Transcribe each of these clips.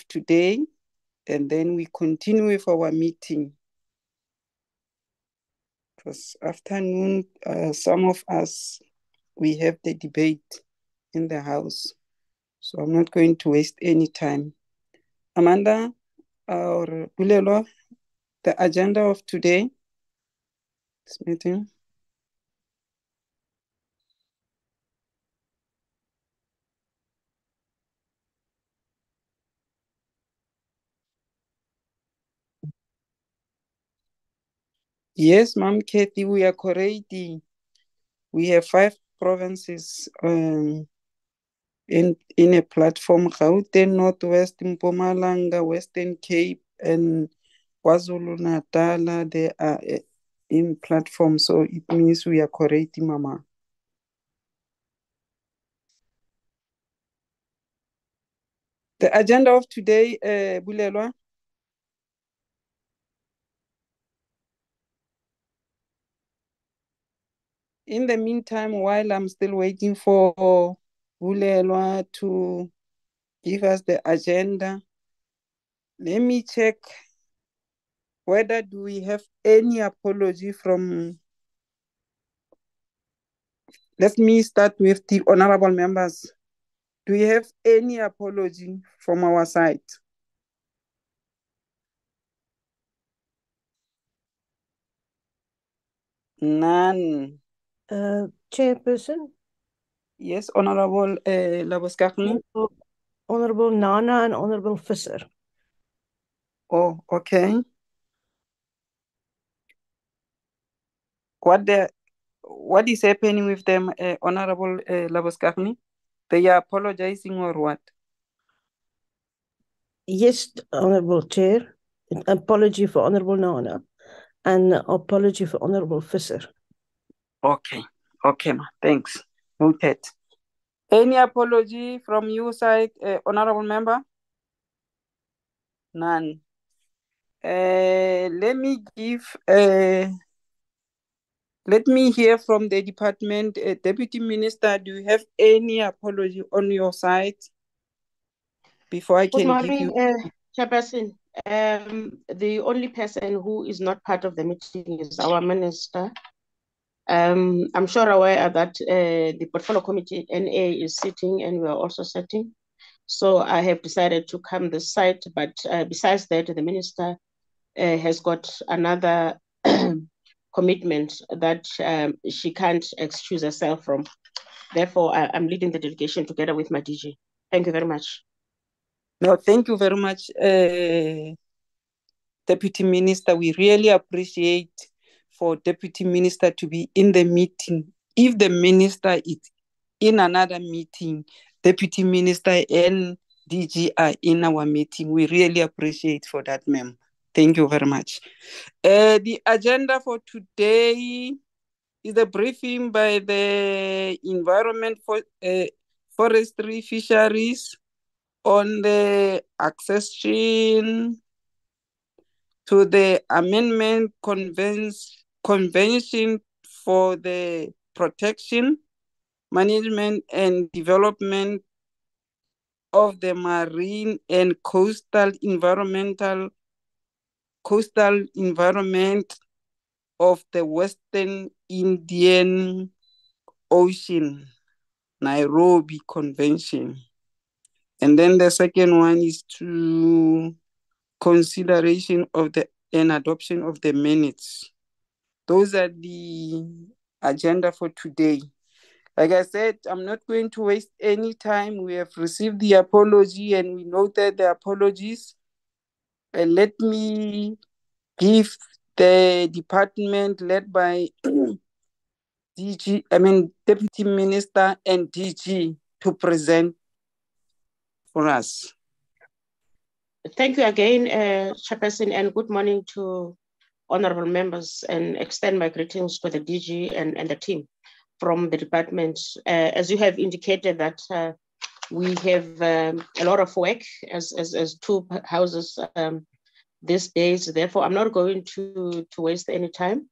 today, and then we continue with our meeting. Because afternoon, some of us, we have the debate in the house. So I'm not going to waste any time. Amanda or Bulelo, the agenda of today, this meeting. Yes, Ma'am Kathy, we are correct. We have 5 provinces in a platform: Gauteng, Northwest, Mpumalanga, Western Cape, and KwaZulu-Natal. They are in platform, so it means we are correct, Mama. The agenda of today, Bulelwa. In the meantime, while I'm still waiting for Bulelwa to give us the agenda, let me check whether do we have any apology from... Let me start with the honorable members. Do we have any apology from our side? None. Chairperson? Yes, Honorable Laboskagni. Honorable Nana and Honorable Visser. Oh, okay. What is happening with them, Honorable Laboskagni? They are apologizing or what? Yes, Honorable Chair. An apology for Honorable Nana and an apology for Honorable Visser. Okay, ma. Thanks. Noted. Any apology from your side, Honorable Member? None. Let me hear from the department. Deputy Minister, do you have any apology on your side before I can give you? Good morning, Chairperson. The only person who is not part of the meeting is our minister. I'm sure aware that the Portfolio Committee NA is sitting and we are also sitting. So I have decided to come this side, but besides that, the minister has got another commitment that she can't excuse herself from. Therefore, I'm leading the delegation together with my DG. Thank you very much. No, thank you very much, Deputy Minister. We really appreciate for Deputy Minister to be in the meeting. If the minister is in another meeting, Deputy Minister and DG are in our meeting. We really appreciate for that, ma'am. Thank you very much. The agenda for today is the briefing by the Environment for Forestry Fisheries on the accession to the Amendment Convention for the Protection, Management and Development of the Marine and Coastal Environment of the Western Indian Ocean, Nairobi Convention. And then the second one is to consideration of and adoption of the minutes. Those are the agenda for today. Like I said, I'm not going to waste any time. We have received the apology and we noted the apologies. Let me give the department led by Deputy Minister and DG to present for us. Thank you again, Chairperson, and good morning to honorable members, and extend my greetings to the DG and the team from the department. As you have indicated that we have a lot of work as two houses these days. Therefore, I'm not going to waste any time,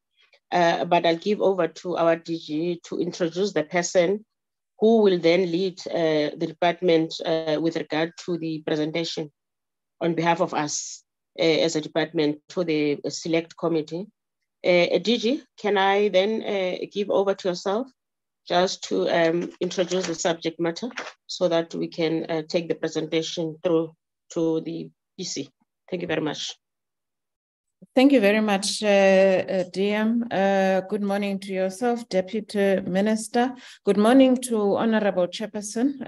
but I'll give over to our DG to introduce the person who will then lead the department with regard to the presentation. on behalf of us as a department to the select committee. DG, can I then give over to yourself just to introduce the subject matter so that we can take the presentation through to the PC. Thank you very much. Thank you very much, DM. Good morning to yourself, Deputy Minister. Good morning to Honorable Chairperson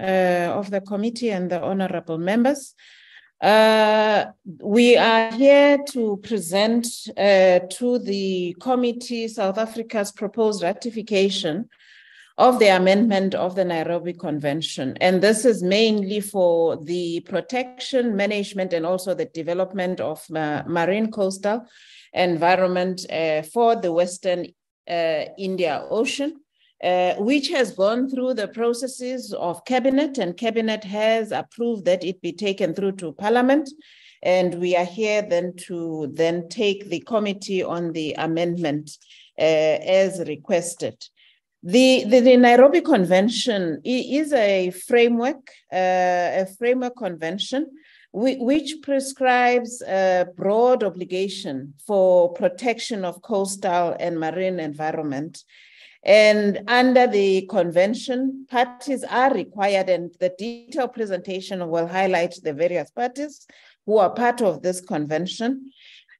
of the committee and the honorable members. We are here to present to the committee South Africa's proposed ratification of the amendment of the Nairobi Convention. And this is mainly for the protection, management, and also the development of marine coastal environment for the Western Indian Ocean, which has gone through the processes of Cabinet, and Cabinet has approved that it be taken through to Parliament. And we are here then to take the committee on the amendment as requested. The Nairobi Convention is a framework convention which prescribes a broad obligation for protection of coastal and marine environment. And under the convention, parties are required, and the detailed presentation will highlight the various parties who are part of this convention.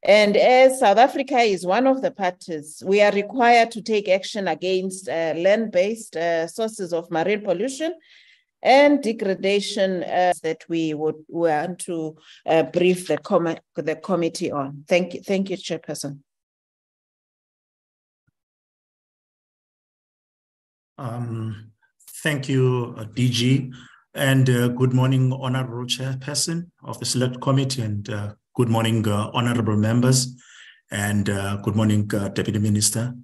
And as South Africa is one of the parties, we are required to take action against land-based sources of marine pollution and degradation that we would want to brief the committee on. Thank you, Chairperson. Thank you, DG, and good morning, Honorable Chairperson of the Select Committee, and good morning, honorable members, and good morning, Deputy Minister,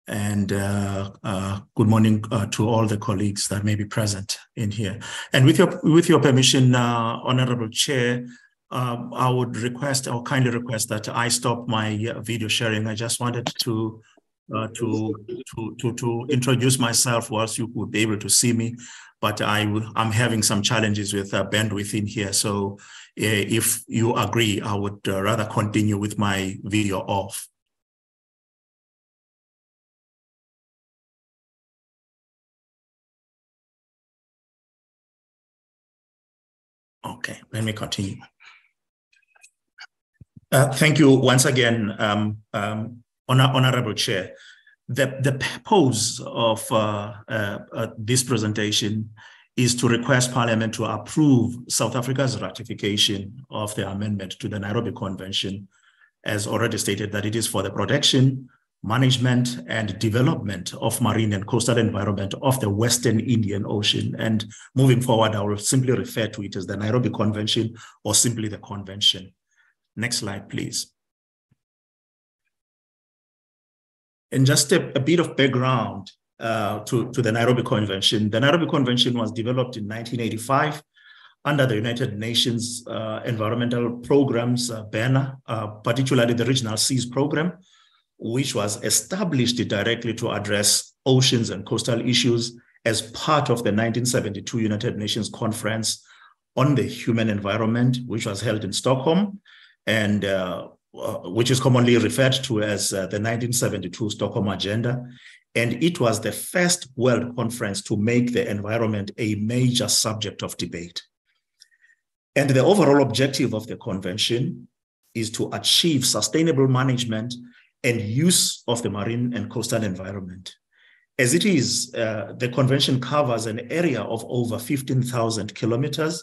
and good morning to all the colleagues that may be present in here. And with your permission, Honorable Chair, I would request or kindly request that I stop my video sharing. I just wanted to introduce myself whilst you would be able to see me, but I'm having some challenges with bandwidth in here. So if you agree, I would rather continue with my video off. Okay, let me continue. Thank you once again, Honorable Chair. The purpose of this presentation is to request Parliament to approve South Africa's ratification of the amendment to the Nairobi Convention, as already stated, that it is for the protection, management, and development of marine and coastal environment of the Western Indian Ocean. And moving forward, I will simply refer to it as the Nairobi Convention or simply the Convention. Next slide, please. And just a bit of background to the Nairobi Convention. The Nairobi Convention was developed in 1985 under the United Nations Environmental Programs banner, particularly the Regional Seas Program, which was established directly to address oceans and coastal issues as part of the 1972 United Nations Conference on the Human Environment, which was held in Stockholm, and which is commonly referred to as the 1972 Stockholm Agenda. And it was the first world conference to make the environment a major subject of debate. And the overall objective of the convention is to achieve sustainable management and use of the marine and coastal environment. As it is, the convention covers an area of over 15,000 kilometers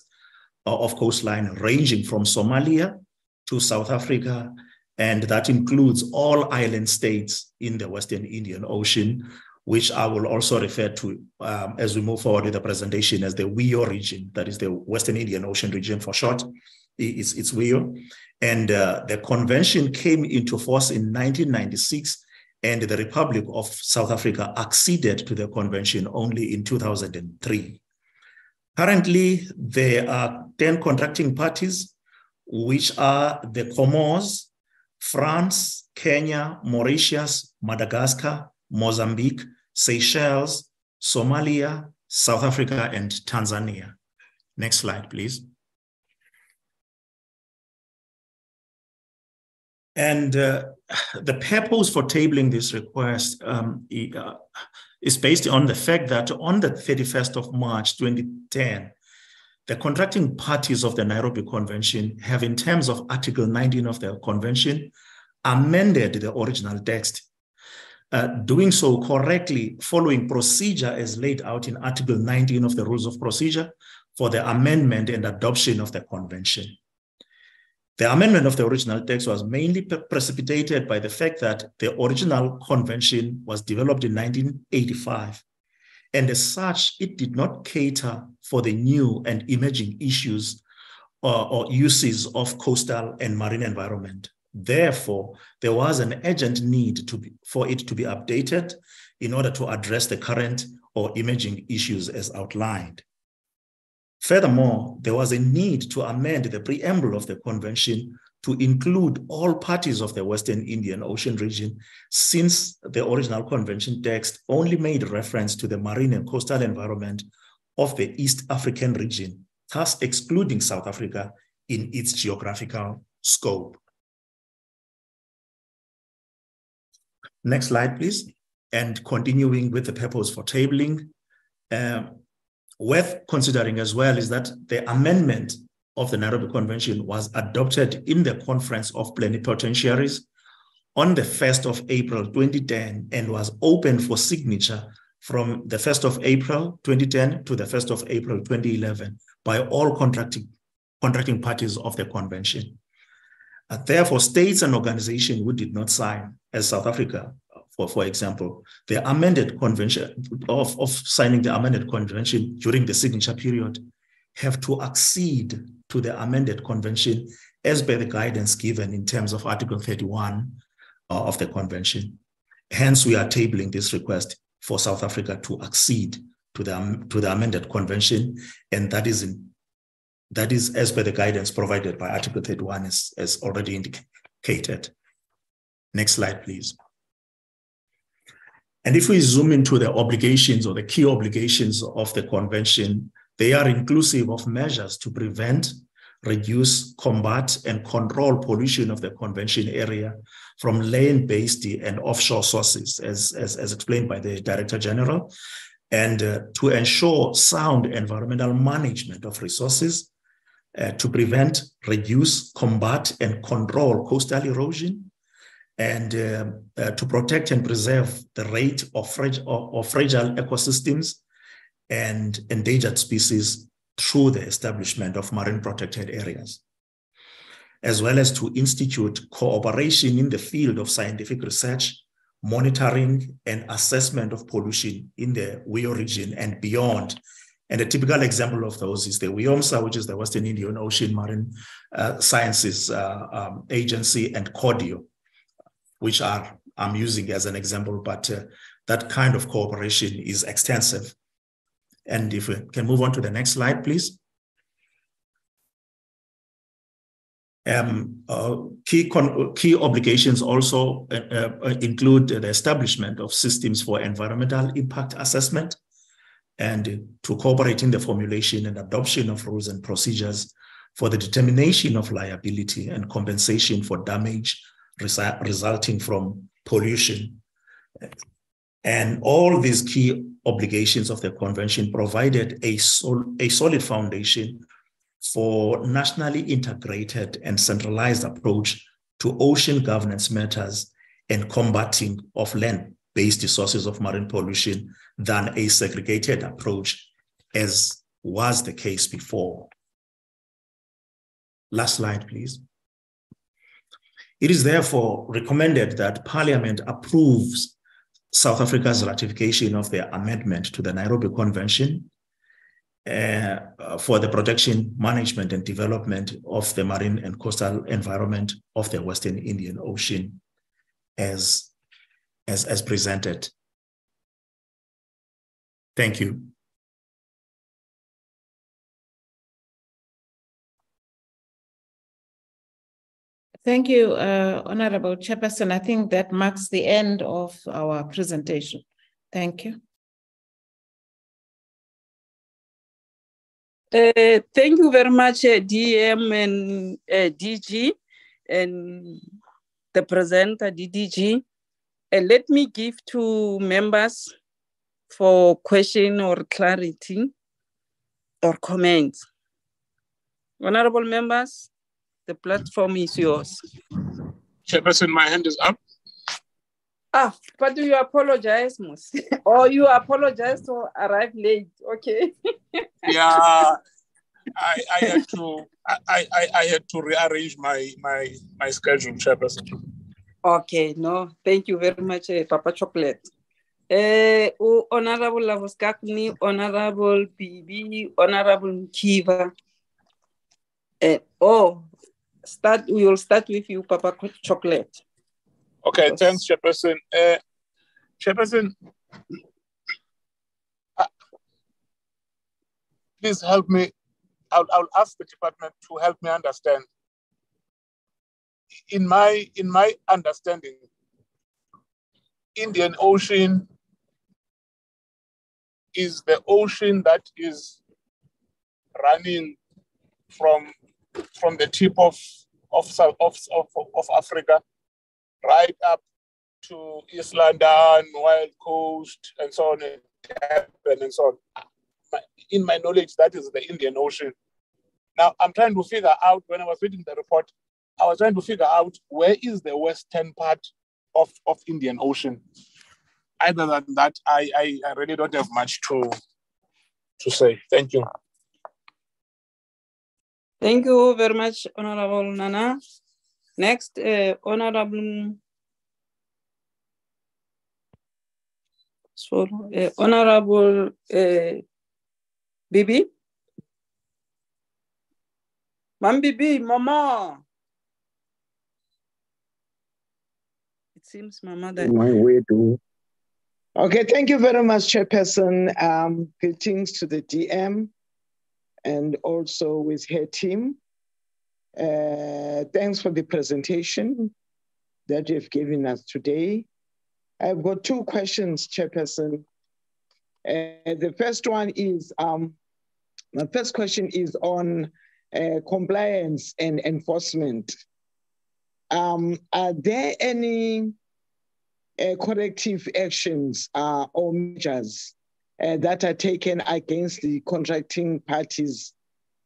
of coastline ranging from Somalia to South Africa, and that includes all island states in the Western Indian Ocean, which I will also refer to as we move forward with the presentation as the WIO region, that is the Western Indian Ocean region for short. It's WIO. And the convention came into force in 1996, and the Republic of South Africa acceded to the convention only in 2003. Currently, there are 10 contracting parties, which are the Comoros, France, Kenya, Mauritius, Madagascar, Mozambique, Seychelles, Somalia, South Africa, and Tanzania. Next slide, please. And the purpose for tabling this request is based on the fact that on the 31st of March 2010, the contracting parties of the Nairobi Convention have, in terms of Article 19 of the Convention, amended the original text, doing so correctly following procedure as laid out in Article 19 of the Rules of Procedure for the amendment and adoption of the Convention. The amendment of the original text was mainly precipitated by the fact that the original convention was developed in 1985, and as such, it did not cater for the new and emerging issues or uses of coastal and marine environment. Therefore, there was an urgent need for it to be updated in order to address the current or emerging issues as outlined. Furthermore, there was a need to amend the preamble of the convention to include all parties of the Western Indian Ocean region, since the original convention text only made reference to the marine and coastal environment of the East African region, thus excluding South Africa in its geographical scope. Next slide, please. And continuing with the purpose for tabling, worth considering as well is that the amendment of the Nairobi Convention was adopted in the Conference of Plenipotentiaries on the 1st of April 2010 and was open for signature from the 1st of April 2010 to the 1st of April 2011 by all contracting parties of the convention. Therefore, states and organizations who did not sign, as South Africa, for example, the amended convention of signing the amended convention during the signature period have to accede to the amended convention as per the guidance given in terms of Article 31 of the convention. Hence, we are tabling this request for South Africa to accede to the amended convention, and that is as per the guidance provided by Article 31 as already indicated. Next slide, please. And if we zoom into the obligations or the key obligations of the convention, they are inclusive of measures to prevent, reduce, combat, and control pollution of the convention area from land-based and offshore sources, as explained by the Director General, and to ensure sound environmental management of resources, to prevent, reduce, combat, and control coastal erosion, and to protect and preserve the rate of fragile ecosystems and endangered species through the establishment of marine protected areas, as well as to institute cooperation in the field of scientific research, monitoring, and assessment of pollution in the WIO region and beyond. And a typical example of those is the WIOMSA, which is the Western Indian Ocean Marine Sciences Agency, and CODIO, which I'm using as an example, but that kind of cooperation is extensive. And if we can move on to the next slide, please. Key obligations also include the establishment of systems for environmental impact assessment and to cooperate in the formulation and adoption of rules and procedures for the determination of liability and compensation for damage resulting from pollution. And all these key obligations of the convention provided a solid foundation for nationally integrated and centralized approach to ocean governance matters and combating of land-based sources of marine pollution than a segregated approach, as was the case before. Last slide, please. It is therefore recommended that Parliament approves South Africa's ratification of the amendment to the Nairobi Convention for the protection, management, and development of the marine and coastal environment of the Western Indian Ocean as presented. Thank you. Thank you, Honorable Chairperson. I think that marks the end of our presentation. Thank you. Thank you very much, DM and DG. And the presenter, DDG. Let me give to members for question or clarity or comments. Honorable members, the platform is yours. Chairperson, my hand is up. But do you apologize, Mus? Or you apologize to arrive late? Okay. Yeah, I had to rearrange my schedule, Chairperson. Okay, no, thank you very much, Papa Chocolate. Honorable Lavoskakni, Honorable PB, Honorable Kiva. We will start with you, Papa Chocolate. Okay, thanks, Chairperson. Chairperson, please help me. I'll ask the department to help me understand. In my understanding, Indian Ocean is the ocean that is running from the tip of Africa right up to East London, Wild Coast, and so on, and so on. In my knowledge, that is the Indian Ocean. Now, I'm trying to figure out, when I was reading the report, I was trying to figure out where is the western part of Indian Ocean. Other than that, I really don't have much to say. Thank you. Thank you very much, Honorable Nana. Next, Honorable Bibi. Mam Bibi, Mama. It seems Mama that. My way to. Okay, thank you very much, Chairperson. Greetings to the DM and also with her team. Thanks for the presentation that you've given us today. I've got two questions, Chairperson. The first one is, my first question is on compliance and enforcement. Are there any corrective actions or measures that are taken against the contracting parties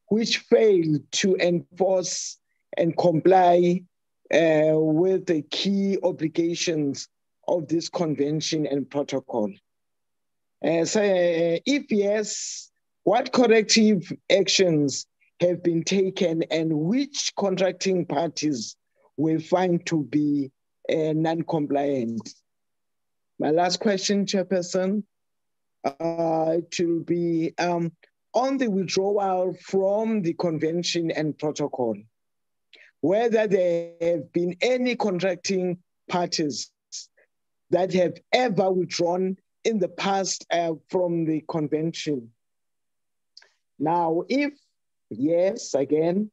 which fail to enforce and comply with the key obligations of this convention and protocol? So if yes, what corrective actions have been taken and which contracting parties were found to be non-compliant? My last question, Chairperson, to be on the withdrawal from the convention and protocol, whether there have been any contracting parties that have ever withdrawn in the past from the convention. Now, if yes, again,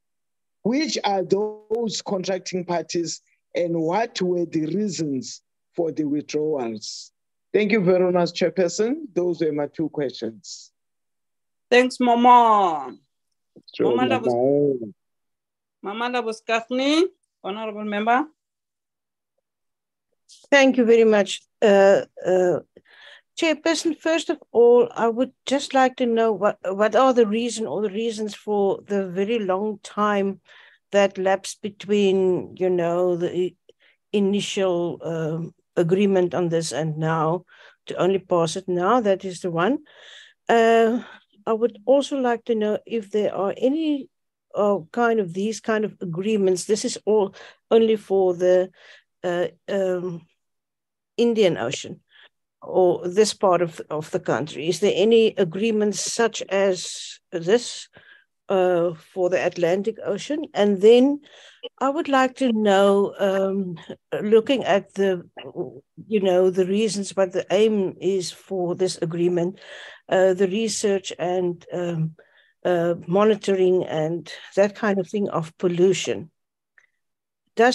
which are those contracting parties and what were the reasons for the withdrawals? Thank you very much, Chairperson. Those were my two questions. Thanks, Mama. Sure, Mama Labuskakni, Honorable Member. Thank you very much. Chairperson, first of all, I would just like to know what are the reasons for the very long time that lapsed between, the initial agreement on this and now to only pass it now. That is the one. I would also like to know if there are any these kind of agreements. This is all only for the Indian Ocean or this part of the country. Is there any agreements such as this for the Atlantic Ocean? And then I would like to know, looking at the reasons, what the aim is for this agreement, the research and monitoring and that kind of thing of pollution. Can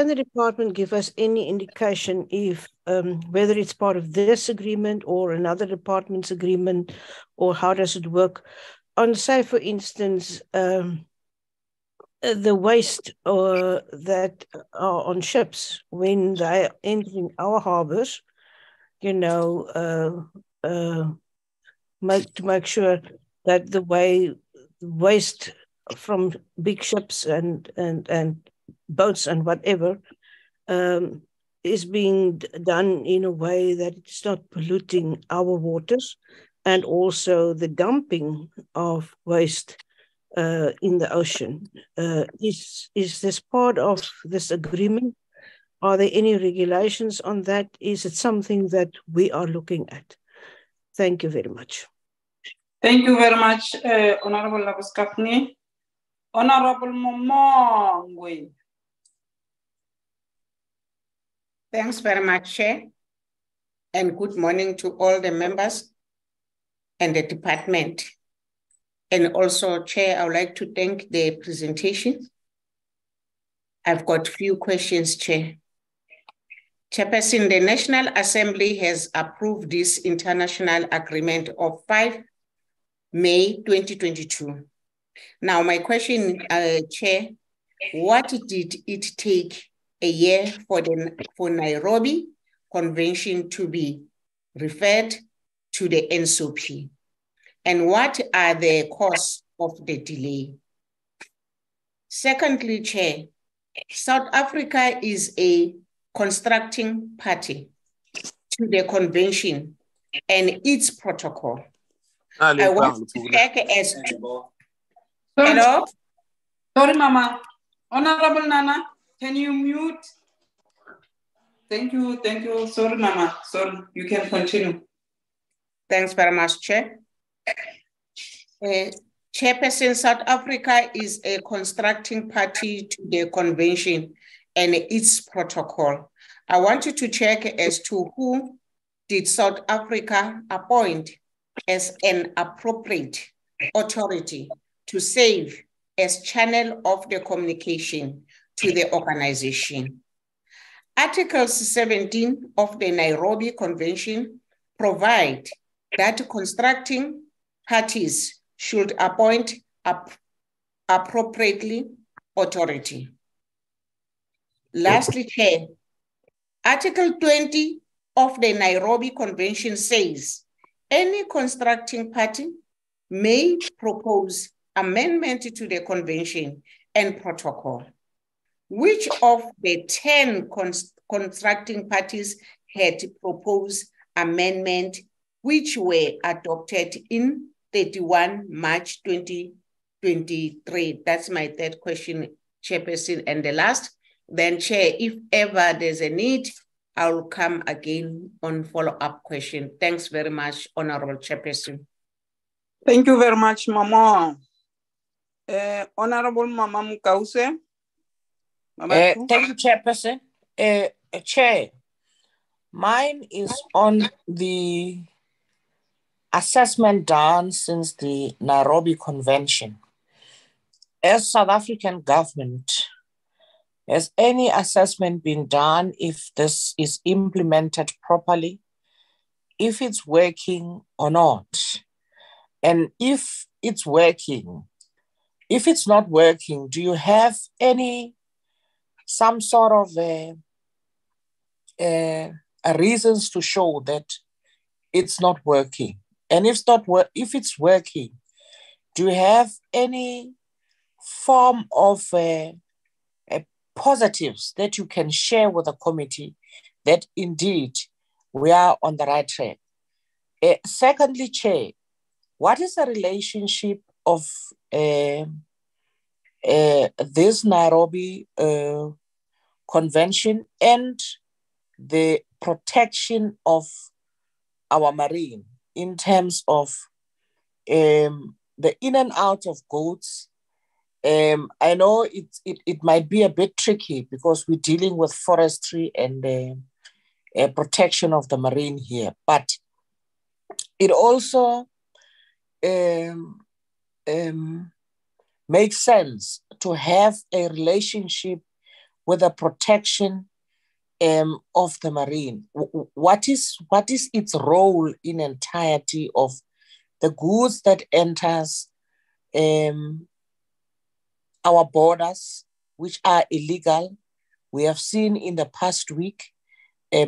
the department give us any indication if whether it's part of this agreement or another department's agreement, or how does it work? On, say, for instance, the waste that are on ships when they are entering our harbors, you know, make sure that the waste from big ships and boats and whatever is being done in a way that it's not polluting our waters, and also the dumping of waste in the ocean. Is this part of this agreement? Are there any regulations on that? Is it something that we are looking at? Thank you very much. Thank you very much, Honorable Labuskapni. Honorable Momongwe. Thanks very much, Chair. And good morning to all the members and the department. And also, Chair, I would like to thank the presentation. I've got a few questions, Chair. Chairperson, the National Assembly has approved this international agreement of 5 May 2022. Now, my question, Chair, what did it take a year for Nairobi Convention to be referred to the NSOP? And what are the causes of the delay? Secondly, Chair, South Africa is a constructing party to the convention and its protocol. I want to check as to... Hello? Sorry, Mama. Honorable Nana, can you mute? Thank you. Sorry, Mama. Sorry, you can continue. Thanks very much, Chair. Chairperson, South Africa is a constructing party to the convention and its protocol. I want you to check as to who did South Africa appoint as an appropriate authority to serve as channel of the communication to the organization. Article 17 of the Nairobi Convention provide that constructing parties should appoint appropriately authority. Lastly, Chair, Article 20 of the Nairobi Convention says any constructing party may propose amendment to the convention and protocol. Which of the 10 constructing parties had proposed amendment which were adopted in 31 March 2023? That's my third question, Chairperson. And the last, then Chair, if ever there's a need, I'll come again on follow-up question. Thanks very much, Honorable Chairperson. Thank you very much, Mama. Honorable Mama Mukause. Thank you, Chairperson. Chair, mine is on the assessment done since the Nairobi Convention. As South African government, has any assessment been done if this is implemented properly, if it's working or not? And if it's working, if it's not working, do you have some sort of reasons to show that it's not working? And if it's working, do you have any form of positives that you can share with the committee that indeed we are on the right track? Secondly, Chair, what is the relationship of this Nairobi Convention and the protection of our marine in terms of the in and out of goats? I know it might be a bit tricky because we're dealing with forestry and protection of the marine here, but it also makes sense to have a relationship with the protection of the marine. What is its role in entirety of the goods that enters our borders, which are illegal. We have seen in the past week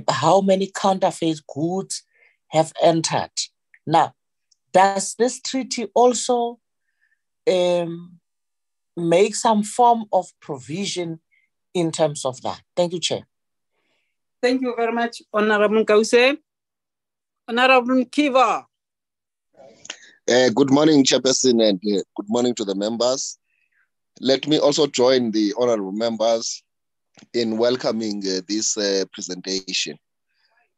how many counterfeit goods have entered. Now, does this treaty also make some form of provision in terms of that? Thank you, Chair. Thank you very much, Honorable Kause. Honorable Kiva. Good morning, Chairperson, and good morning to the members. Let me also join the honorable members in welcoming this presentation.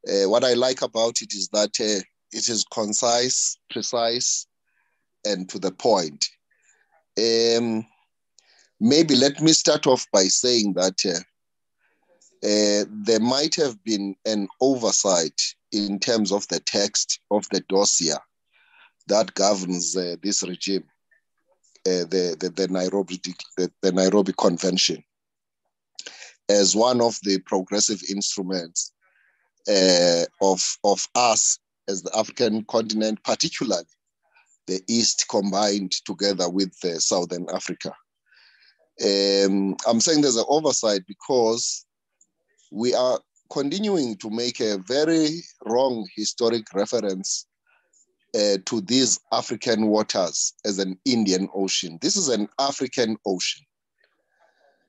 What I like about it is that it is concise, precise, and to the point. Maybe let me start off by saying that there might have been an oversight in terms of the text of the dossier that governs this regime, the Nairobi Convention, as one of the progressive instruments of us as the African continent, particularly the East combined together with Southern Africa. I'm saying there's an oversight because we are continuing to make a very wrong historic reference to these African waters as an Indian Ocean. This is an African ocean.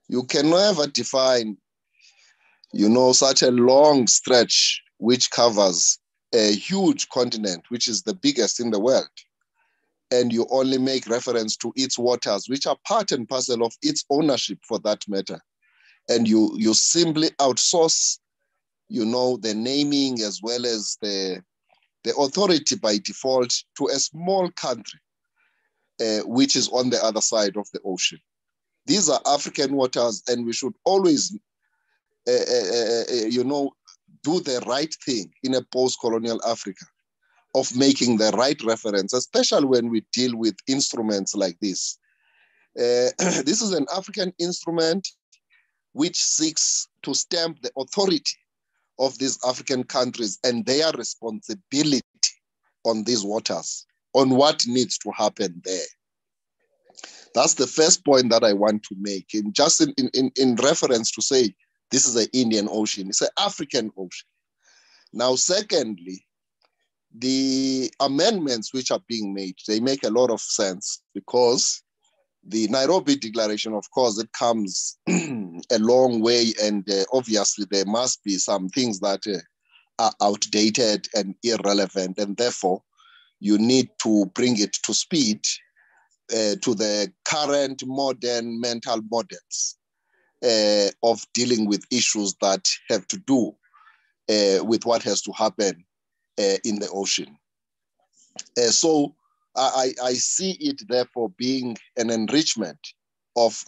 You can never define, such a long stretch which covers a huge continent, which is the biggest in the world, and you only make reference to its waters, which are part and parcel of its ownership for that matter. And you simply outsource, the naming as well as the authority by default to a small country, which is on the other side of the ocean. These are African waters, and we should always, do the right thing in a post-colonial Africa of making the right reference, especially when we deal with instruments like this. This is an African instrument which seeks to stamp the authority of these African countries and their responsibility on these waters, on what needs to happen there. That's the first point that I want to make, in reference to say, this is the Indian Ocean, it's an African ocean. Now, secondly, the amendments which are being made, they make a lot of sense because the Nairobi Declaration, of course, it comes a long way, and obviously there must be some things that are outdated and irrelevant, and therefore you need to bring it to speed to the current modern mental models of dealing with issues that have to do with what has to happen in the ocean. So I see it therefore being an enrichment of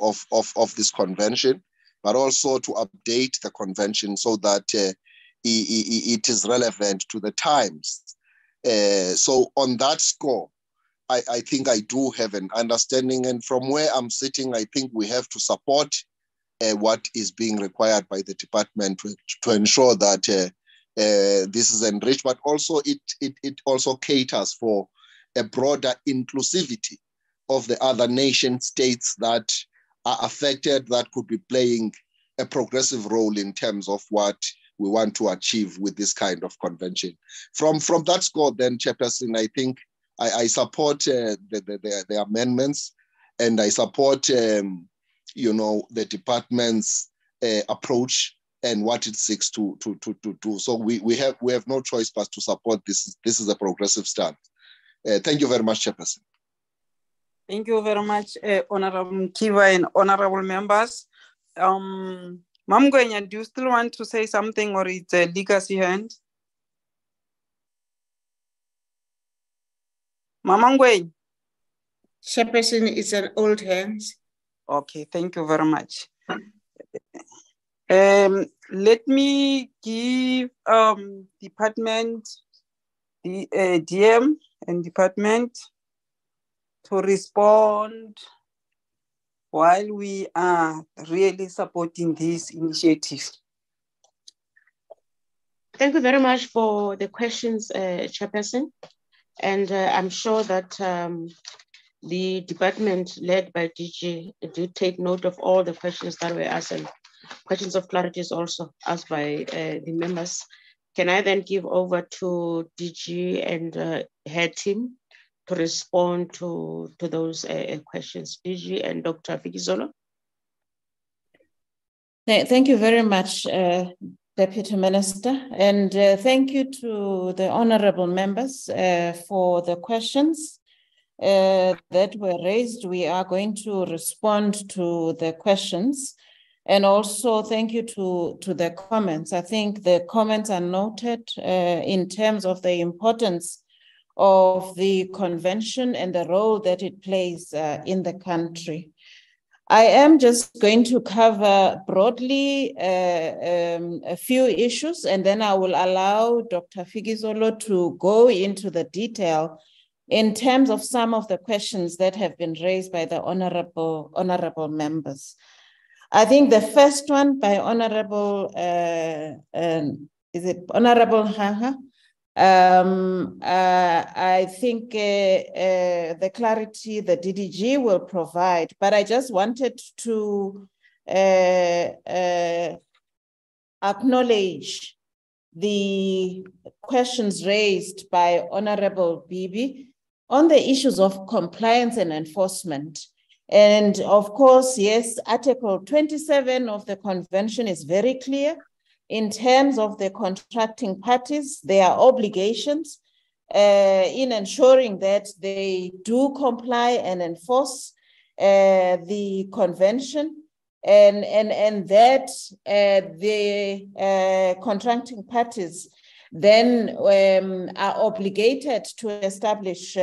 this convention, but also to update the convention so that it is relevant to the times. So on that score, I think I do have an understanding, and from where I'm sitting, I think we have to support what is being required by the department to ensure that this is enriched, but also it also caters for a broader inclusivity of the other nation states that are affected, that could be playing a progressive role in terms of what we want to achieve with this kind of convention. From that score, then, Chairperson, I think I support the amendments, and I support the department's approach and what it seeks to do. So we have no choice but to support this. This is a progressive stance. Thank you very much, Chairperson. Thank you very much, Honorable Kiva and honorable members. Mam Gwenya, do you still want to say something, or it's a legacy hand? Mama Gwenya. Chairperson, it's an old hands. Okay, thank you very much. Let me give department, the DM and department to respond while we are really supporting this initiative. Thank you very much for the questions, Chairperson. And I'm sure that the department led by DG did take note of all the questions that were asked, and questions of clarity is also asked by the members. Can I then give over to DG and her team to respond to those questions? DG and Dr. Fikizolo. Thank you very much, Deputy Minister, and thank you to the honorable members for the questions that were raised. We are going to respond to the questions, and also thank you to the comments. I think the comments are noted in terms of the importance of the convention and the role that it plays in the country. I am just going to cover broadly a few issues, and then I will allow Dr. Fikizolo to go into the detail in terms of some of the questions that have been raised by the honorable members. I think the first one by Honorable, is it Honorable Haha? I think the clarity the DDG will provide, but I just wanted to acknowledge the questions raised by Honorable Bibi on the issues of compliance and enforcement. And of course, yes, Article 27 of the Convention is very clear in terms of the contracting parties, their obligations in ensuring that they do comply and enforce the convention, and that the contracting parties then are obligated to establish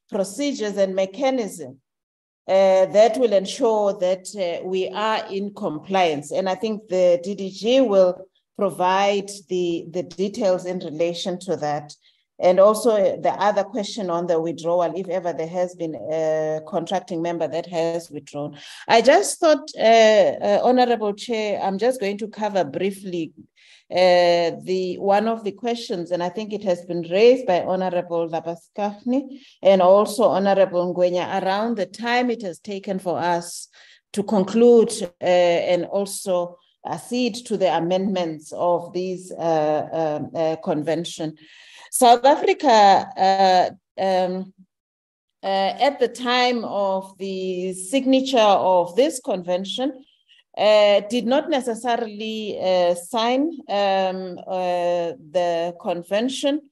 procedures and mechanisms that will ensure that we are in compliance. And I think the DDG will provide the details in relation to that. And also the other question on the withdrawal, if ever there has been a contracting member that has withdrawn. I just thought, Honorable Chair, I'm just going to cover briefly one of the questions, and I think it has been raised by Honorable Labaskafni and also Honorable Ngwenya around the time it has taken for us to conclude and also accede to the amendments of these convention. South Africa, at the time of the signature of this convention, did not necessarily sign the convention,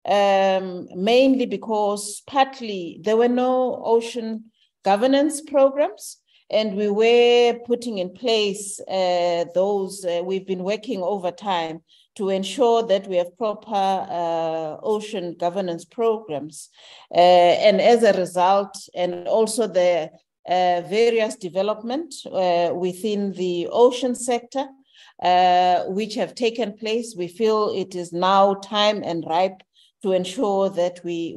mainly because partly there were no ocean governance programs, and we were putting in place those. We've been working over time to ensure that we have proper ocean governance programs. And as a result, and also the various development within the ocean sector, which have taken place, we feel it is now time and ripe to ensure that we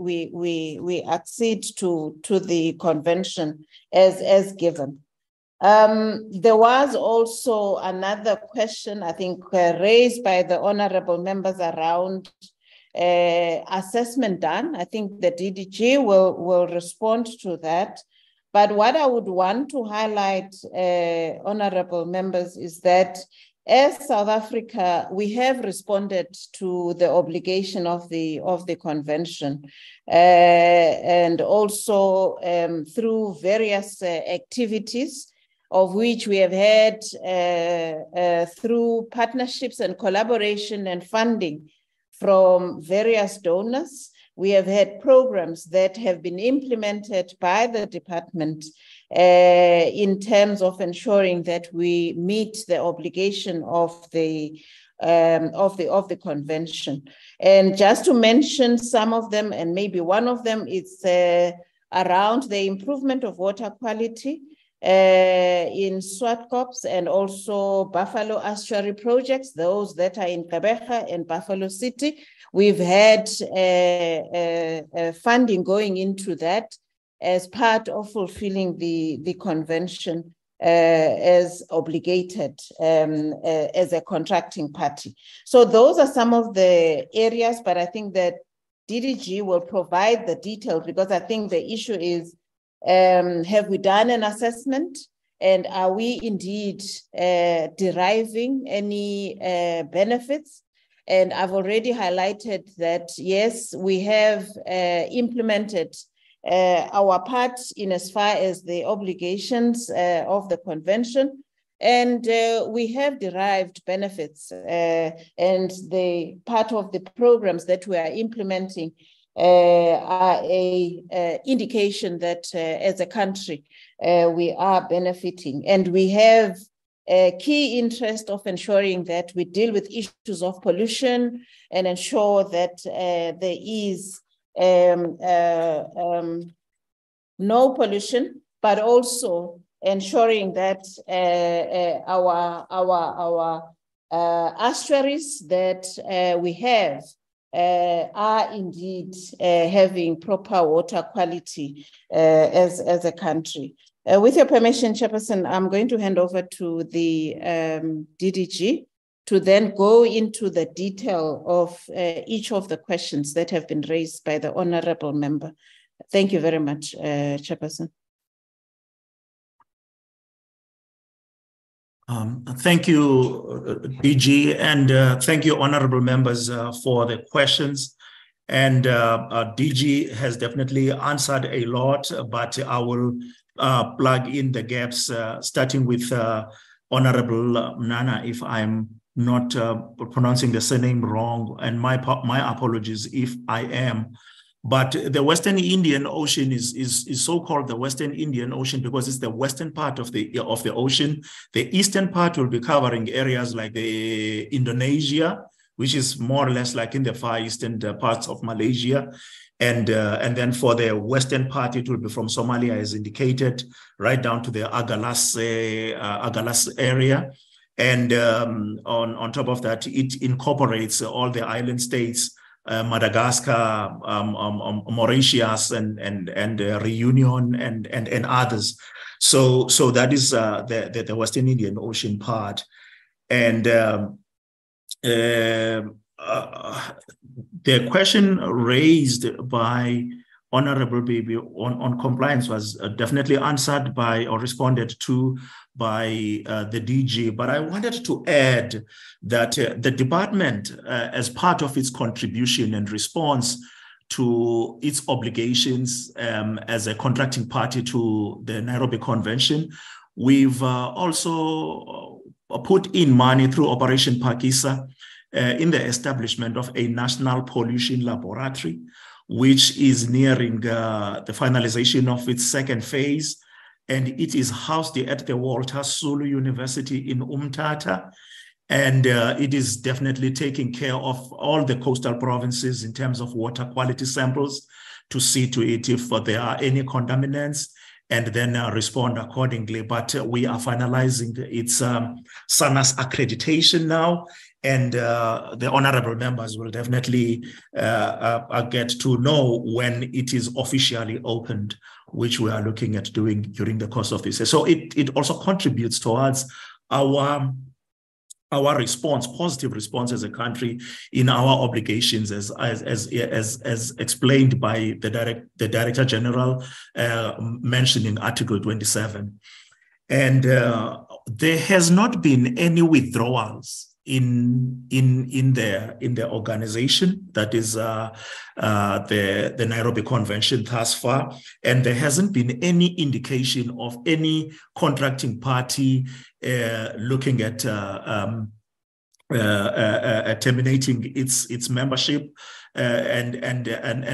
accede to the convention as given. There was also another question, I think, raised by the honorable members around assessment done. I think the DDG will respond to that. But what I would want to highlight, honorable members, is that as South Africa, we have responded to the obligation of the convention, and also through various activities, of which we have had through partnerships and collaboration and funding from various donors. We have had programs that have been implemented by the department in terms of ensuring that we meet the obligation of the convention. And just to mention some of them, and maybe one of them is around the improvement of water quality in Swartkops and also Buffalo Estuary projects, those that are in Gqeberha and Buffalo City. We've had funding going into that as part of fulfilling the convention as obligated as a contracting party. So those are some of the areas, but I think that DDG will provide the details, because I think the issue is, have we done an assessment? And are we indeed deriving any benefits? And I've already highlighted that, yes, we have implemented our part in as far as the obligations of the convention. And we have derived benefits, and the part of the programs that we are implementing are a indication that as a country, we are benefiting. And we have a key interest of ensuring that we deal with issues of pollution and ensure that there is no pollution, but also ensuring that our estuaries that we have are indeed having proper water quality as a country. With your permission, Chairperson, I'm going to hand over to the DDG to then go into the detail of each of the questions that have been raised by the honorable member. Thank you very much, Chairperson. Thank you, DG, and thank you, honorable members, for the questions. And DG has definitely answered a lot, but I will plug in the gaps, starting with Honorable Nana, if I'm not pronouncing the surname wrong, and my apologies if I am. But the Western Indian Ocean is so-called the Western Indian Ocean because it's the western part of the ocean. The eastern part will be covering areas like the Indonesia, which is more or less like in the far eastern parts of Malaysia. And then for the western part, it will be from Somalia, as indicated, right down to the Agalas area. And on top of that, it incorporates all the island states, Madagascar, Mauritius, and Reunion, and others. So that is the Western Indian Ocean part. And the question raised by Honorable Baby on compliance was definitely answered by or responded to by the DG. But I wanted to add that the department, as part of its contribution and response to its obligations as a contracting party to the Nairobi Convention, we've also put in money through Operation Pakisa in the establishment of a national pollution laboratory, which is nearing the finalization of its second phase. And it is housed at the Walter Sisulu University in Umtata. And it is definitely taking care of all the coastal provinces in terms of water quality samples to see to it if there are any contaminants, and then respond accordingly. But we are finalizing its SANAS accreditation now. And the honorable members will definitely get to know when it is officially opened, which we are looking at doing during the course of this year. So it also contributes towards our response, positive response as a country in our obligations, as explained by the Director General, mentioning Article 27. And there has not been any withdrawals in the organization, that is the Nairobi Convention thus far, and there hasn't been any indication of any contracting party looking at terminating its membership, and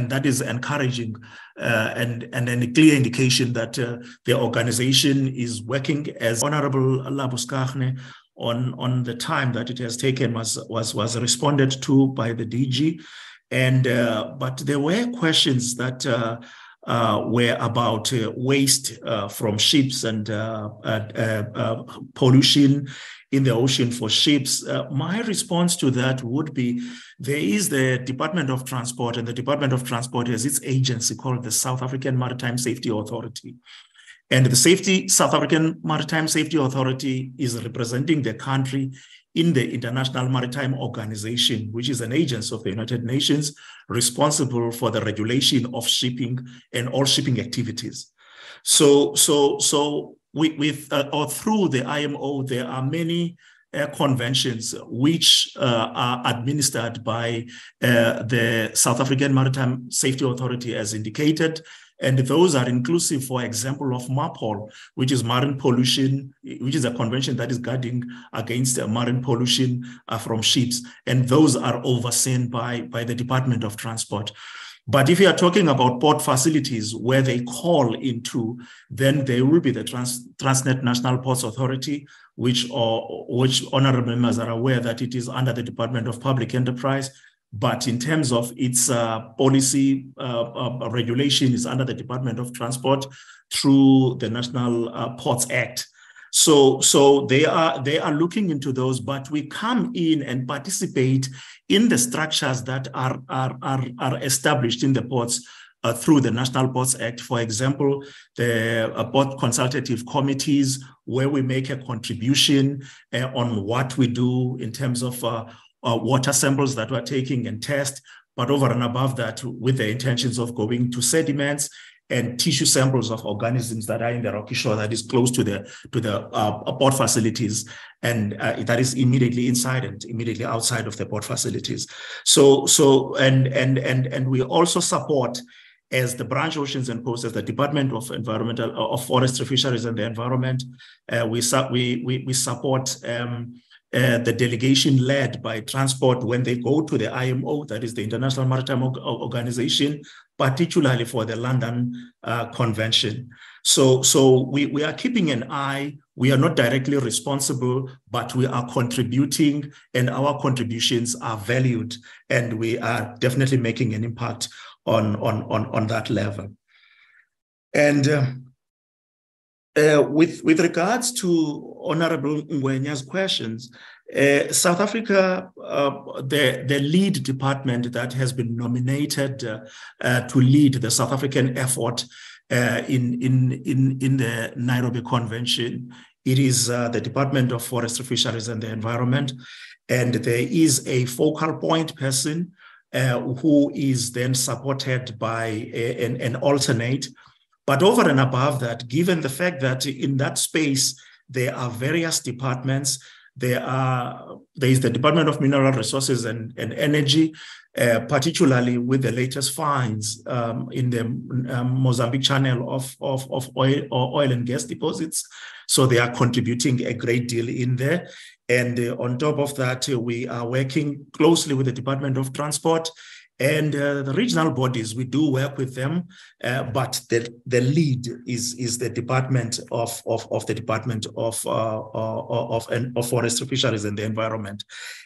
that is encouraging, and a clear indication that the organization is working, as Honorable Labuskaghni on the time that it has taken was responded to by the DG. And but there were questions that were about waste from ships and pollution in the ocean for ships. My response to that would be, there is the Department of Transport, and the Department of Transport has its agency called the South African Maritime Safety Authority. And the South African Maritime Safety Authority is representing the country in the International Maritime Organization, which is an agency of the United Nations responsible for the regulation of shipping and all shipping activities. So through the IMO, there are many conventions which are administered by the South African Maritime Safety Authority as indicated. And those are inclusive, for example, of MAPOL, which is marine pollution, which is a convention that is guarding against marine pollution from ships. And those are overseen by the Department of Transport. But if you are talking about port facilities where they call into, then there will be the Transnet National Ports Authority, which honorable members are aware that it is under the Department of Public Enterprise. But in terms of its policy regulation, is under the Department of Transport through the National Ports Act. So they are looking into those, but we come in and participate in the structures that are established in the ports through the National Ports Act. For example, the port consultative committees, where we make a contribution on what we do in terms of water samples that we're taking and test, but over and above that, with the intentions of going to sediments and tissue samples of organisms that are in the rocky shore that is close to the port facilities, and that is immediately inside and immediately outside of the port facilities. And we also support, as the branch Oceans and Coasts, as the Department of Forestry, Fisheries and the Environment, we support the delegation led by transport when they go to the IMO, that is the International Maritime Organization, particularly for the London Convention. So we are keeping an eye. We are not directly responsible, but we are contributing, and our contributions are valued, and we are definitely making an impact on that level. And with regards to Honorable Ngwenya's questions, South Africa, the lead department that has been nominated to lead the South African effort in the Nairobi Convention, it is the Department of Forestry, Fisheries and the Environment, and there is a focal point person who is then supported by an alternate. But over and above that, given the fact that in that space, there are various departments, there is the Department of Mineral Resources and Energy, particularly with the latest finds in the Mozambique Channel of oil and gas deposits. So they are contributing a great deal in there. And on top of that, we are working closely with the Department of Transport and the regional bodies. We do work with them, but the lead is the Department of the Department of Forestry, Fisheries and the Environment.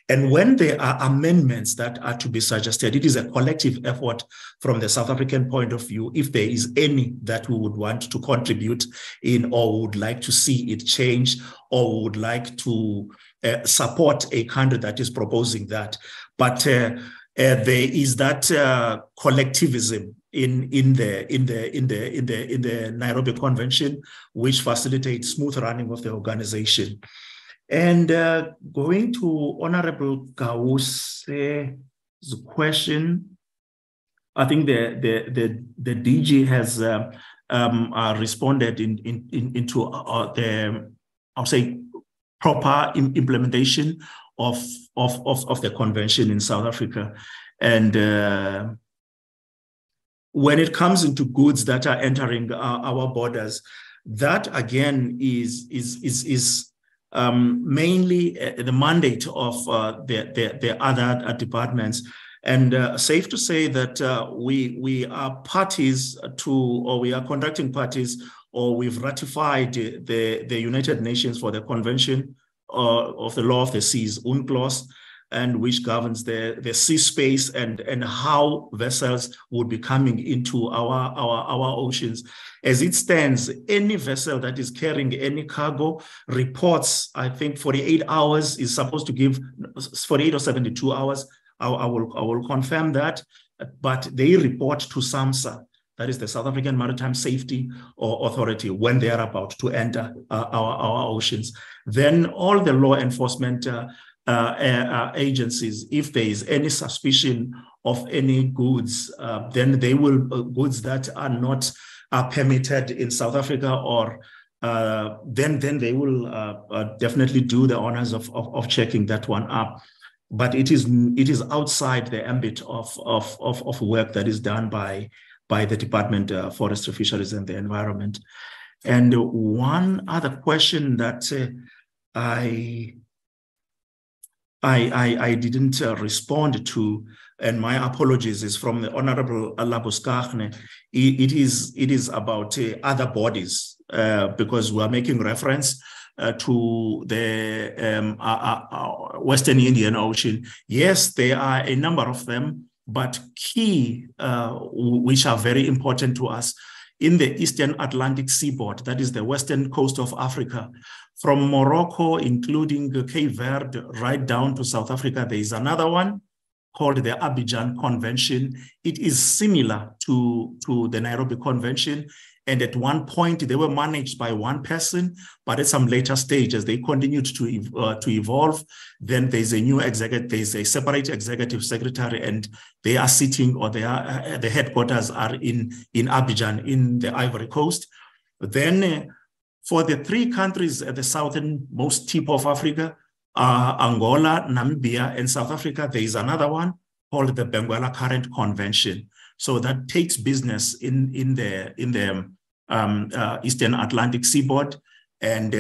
And when there are amendments that are to be suggested, it is a collective effort from the South African point of view. If there is any that we would want to contribute in, or would like to see it change, or would like to support a country that is proposing that, but there is that collectivism in the Nairobi Convention, which facilitates smooth running of the organization. And going to Honorable Gause's question, I think the DG has responded into the, I'll say, proper implementation of the convention in South Africa. And when it comes into goods that are entering our borders, that again is mainly the mandate of the other departments. And safe to say that we are parties to, or we are conducting parties, or we've ratified the United Nations for the Convention of the Law of the Seas, UNCLOS, and which governs the sea space and how vessels would be coming into our oceans. As it stands, any vessel that is carrying any cargo reports, I think 48 hours is supposed to give, 48 or 72 hours, I will confirm that, but they report to SAMSA that is the South African Maritime Safety Authority, when they are about to enter our oceans. Then all the law enforcement agencies, if there is any suspicion of any goods, then they will, goods that are not permitted in South Africa, or then they will definitely do the honors of checking that one up. But it is outside the ambit of work that is done by the Department of Forestry, Fisheries and the Environment. And one other question that I didn't respond to, and my apologies, is from the Honorable Labuschagne. It is about other bodies, because we are making reference to the Western Indian Ocean. Yes, there are a number of them, but key, which are very important to us, in the Eastern Atlantic seaboard, that is the western coast of Africa, from Morocco, including Cape Verde, right down to South Africa. There is another one called the Abidjan Convention. It is similar to the Nairobi Convention. And at one point, they were managed by one person, but at some later stages, they continued to evolve. Then there's a new executive, there's a separate executive secretary, and they are sitting, or they are, the headquarters are in Abidjan, in the Ivory Coast. Then for the three countries at the southernmost tip of Africa, Angola, Namibia, and South Africa, there is another one called the Benguela Current Convention. So that takes business in the Eastern Atlantic seaboard and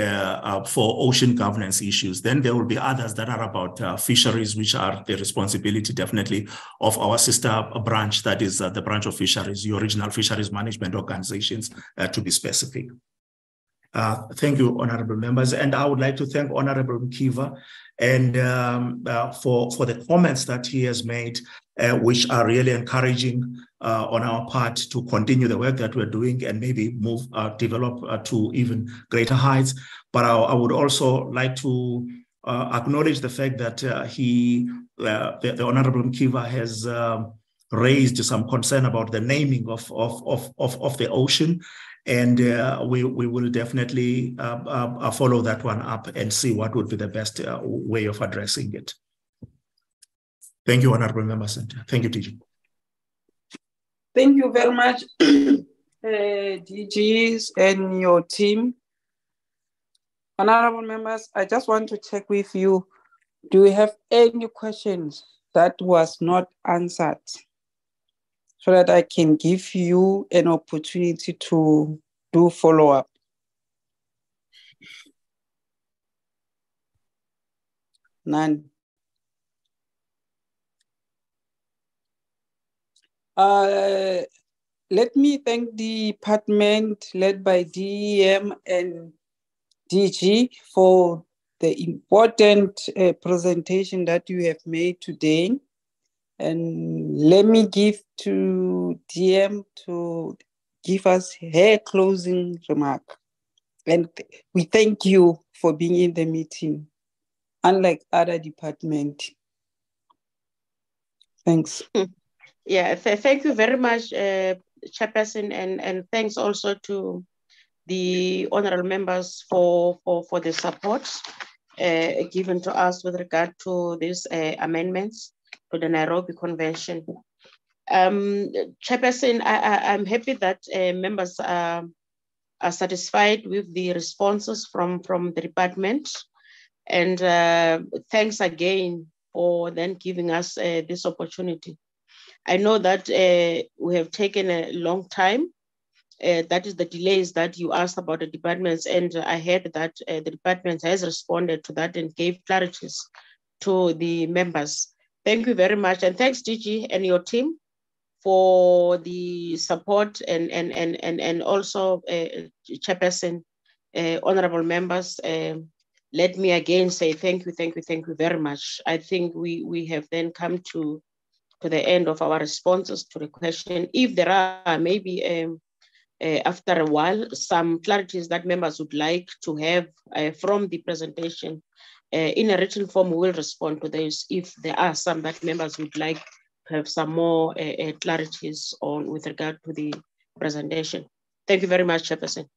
for ocean governance issues. Then there will be others that are about fisheries, which are the responsibility definitely of our sister branch, that is the branch of fisheries, the original fisheries management organizations, to be specific. Thank you, honorable members. And I would like to thank Honorable Mkiva and for the comments that he has made, which are really encouraging on our part to continue the work that we're doing and maybe move, develop to even greater heights. But I would also like to acknowledge the fact that the Honorable Mkiva has raised some concern about the naming of the ocean. And we will definitely follow that one up and see what would be the best way of addressing it. Thank you, Honorable Members. Thank you, DG. Thank you very much, DGs and your team. Honorable members, I just want to check with you. Do you have any questions that was not answered, so that I can give you an opportunity to do follow-up? None. Let me thank the department led by DEM and DG for the important presentation that you have made today. And let me give to DM to give us her closing remark. And we thank you for being in the meeting, unlike other departments. Thanks. Yeah, thank you very much, Chairperson, and thanks also to the honorable members for the support given to us with regard to these amendments to the Nairobi Convention. Chairperson, I'm happy that members are satisfied with the responses from the department. And thanks again for then giving us this opportunity. I know that we have taken a long time. That is the delays that you asked about the departments. And I heard that the department has responded to that and gave clarities to the members. Thank you very much. And thanks, DG and your team, for the support and also Chairperson, honorable members. Let me again say thank you very much. I think we have then come to the end of our responses to the question. If there are maybe after a while some clarities that members would like to have from the presentation in a written form, we will respond to those. If there are some that members would like to have some more clarities on with regard to the presentation. Thank you very much, Chairperson.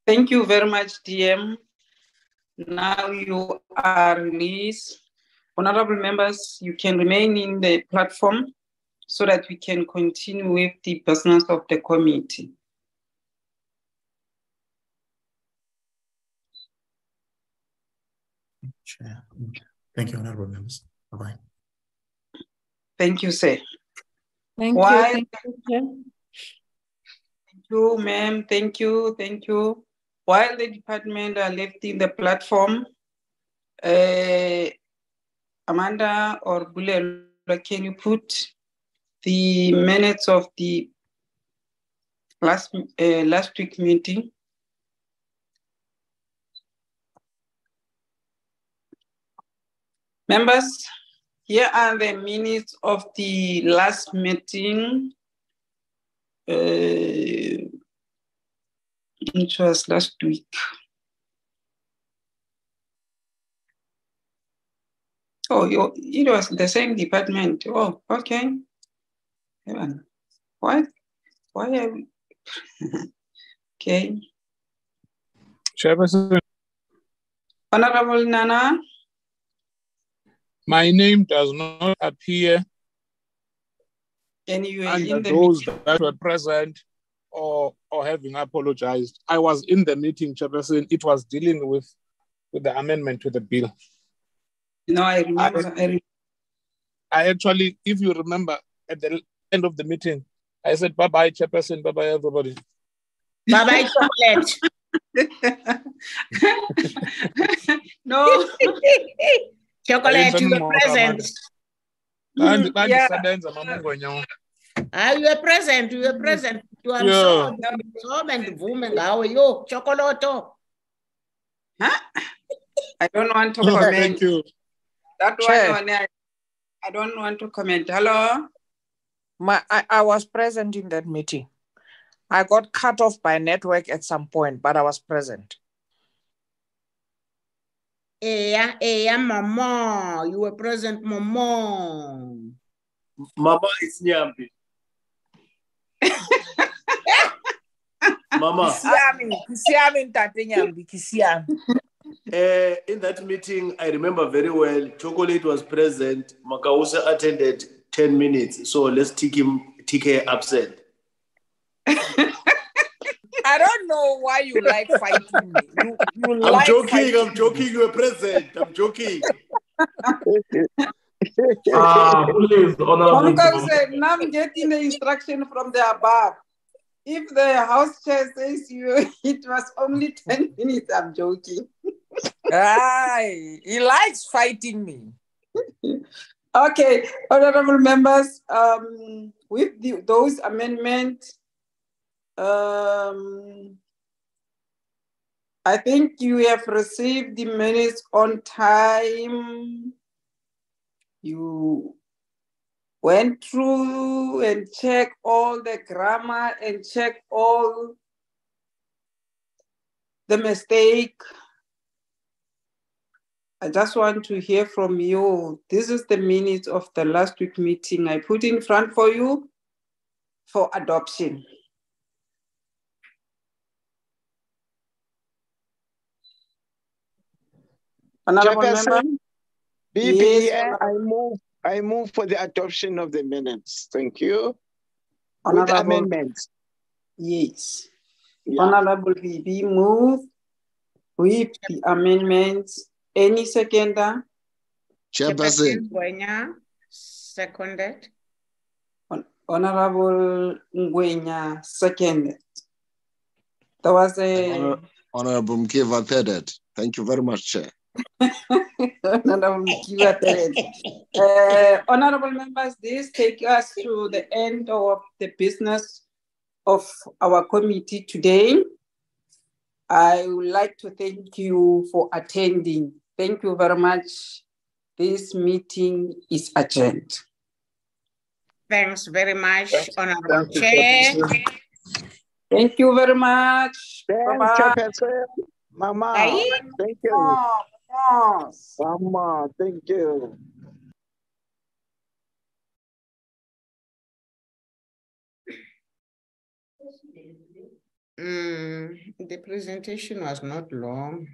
Thank you very much, DM. Now you are released. Honorable members, you can remain in the platform so that we can continue with the business of the committee. Chair. Thank you, honorable members. Bye-bye. Thank you, sir. Thank you. Thank you, Chair. Thank you, ma'am. Thank you. Thank you. While the department are left in the platform, Amanda or Bulelo, can you put the minutes of the last week meeting? Members, here are the minutes of the last meeting, which was last week. Oh, it was the same department. Oh, okay. Why are we? Okay. Chairperson, Honorable Nana. my name does not appear Anyway, under in the those meeting. that were present or having apologized. I was in the meeting, Chairperson. It was dealing with the amendment to the bill. No, I remember. I actually, if you remember, at the end of the meeting, I said, bye-bye, Chairperson, bye-bye, everybody. Bye-bye, chocolate. No. Chocolate, you were present. Yeah. You were present, you were present. You are so and woman, how are you? Chocolate. Huh? I don't want to comment. Thank you. That Chair. one, I don't want to comment. Hello? I was present in that meeting. I got cut off by network at some point, but I was present. Yeah, Mama. You were present, Mama. Mama is Nyambi. Mama. In that meeting, I remember very well, Chocolate was present. Makausa attended 10 minutes. So let's take her absent. I don't know why you like fighting me. I'm joking. You were present. I'm joking. Please, Honorable. Now I'm getting the instruction from the above. If the house chair says it was only 10 minutes, I'm joking. He likes fighting me. Okay, honorable members, with those amendments, I think you have received the minutes on time. You went through and checked all the grammar and checked all the mistake. I just want to hear from you. This is the minutes of the last week meeting I put in front for you for adoption. Honorable member. BB, Yes, I move for the adoption of the minutes. Thank you. Honorable, with amendments. Yes. Yeah. Honorable BB move with the amendments. Any seconder? Chairperson. Ngwenya, seconded. Honorable Ngwenya, seconded. There was a... Honorable Mkiva, thirded. Thank you very much, Chair. Honorable Mkiva, thirded. Honorable members, this takes us to the end of the business of our committee today. I would like to thank you for attending. Thank you very much. This meeting is adjourned. Thanks very much, Honorable Chair. Thank you very much. Bye-bye. Mama, thank you. Mama, thank you. The presentation was not long.